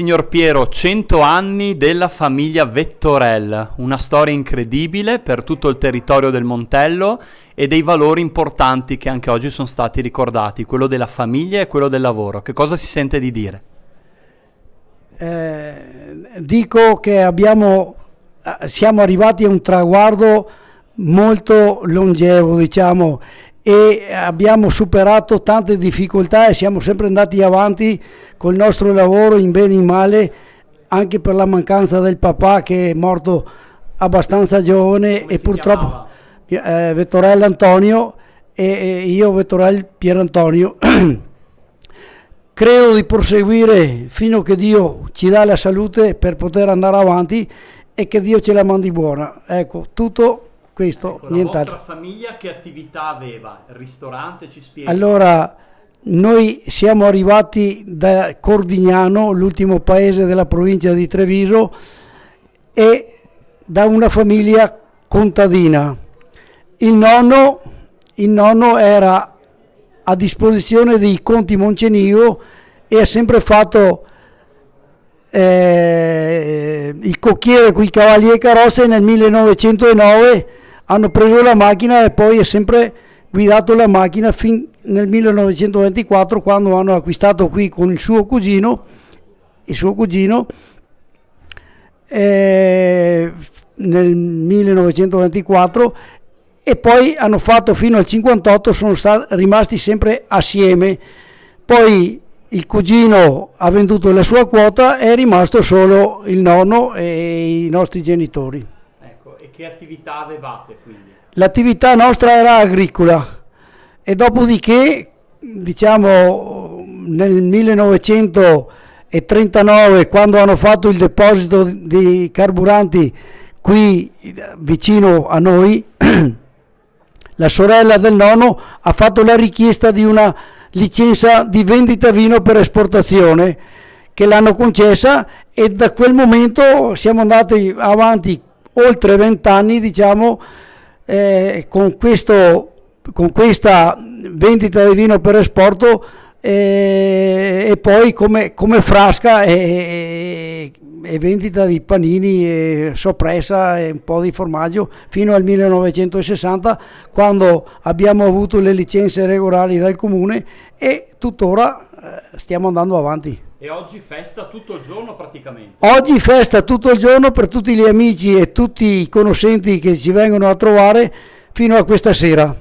Signor Piero, 100 anni della famiglia Vettorel, una storia incredibile per tutto il territorio del Montello e dei valori importanti che anche oggi sono stati ricordati, quello della famiglia e quello del lavoro. Che cosa si sente di dire? Dico che siamo arrivati a un traguardo molto longevo, diciamo, e abbiamo superato tante difficoltà e siamo sempre andati avanti col nostro lavoro in bene e in male, anche per la mancanza del papà che è morto abbastanza giovane. Come E si purtroppo chiamava? Vettorel Antonio e io Vettorel Pierantonio. Credo di proseguire fino a che Dio ci dà la salute per poter andare avanti e che Dio ce la mandi buona. Ecco, tutto questo, Ecco, la nient'altro. vostra famiglia che attività aveva? Il ristorante, ci spieghi? Allora, noi siamo arrivati da Cordignano, l'ultimo paese della provincia di Treviso, e da una famiglia contadina. Il nonno era a disposizione dei conti Moncenigo e ha sempre fatto il cocchiere con i cavalli e carrozze. Nel 1909 hanno preso la macchina e poi è sempre guidato la macchina fin nel 1924, quando hanno acquistato qui con il suo cugino nel 1924, e poi hanno fatto fino al 58, sono rimasti sempre assieme. Poi il cugino ha venduto la sua quota e è rimasto solo il nonno e i nostri genitori. Ecco, e che attività avevate quindi? L'attività nostra era agricola e dopodiché, diciamo, nel 1939, quando hanno fatto il deposito di carburanti qui vicino a noi, la sorella del nonno ha fatto la richiesta di una licenza di vendita vino per esportazione, che l'hanno concessa, e da quel momento siamo andati avanti oltre 20 anni, diciamo, con questa vendita di vino per esporto, e poi come frasca e vendita di panini e soppressa e un po' di formaggio fino al 1960, quando abbiamo avuto le licenze regolari dal comune, e tuttora stiamo andando avanti. E oggi festa tutto il giorno praticamente? Oggi festa tutto il giorno per tutti gli amici e tutti i conoscenti che ci vengono a trovare fino a questa sera.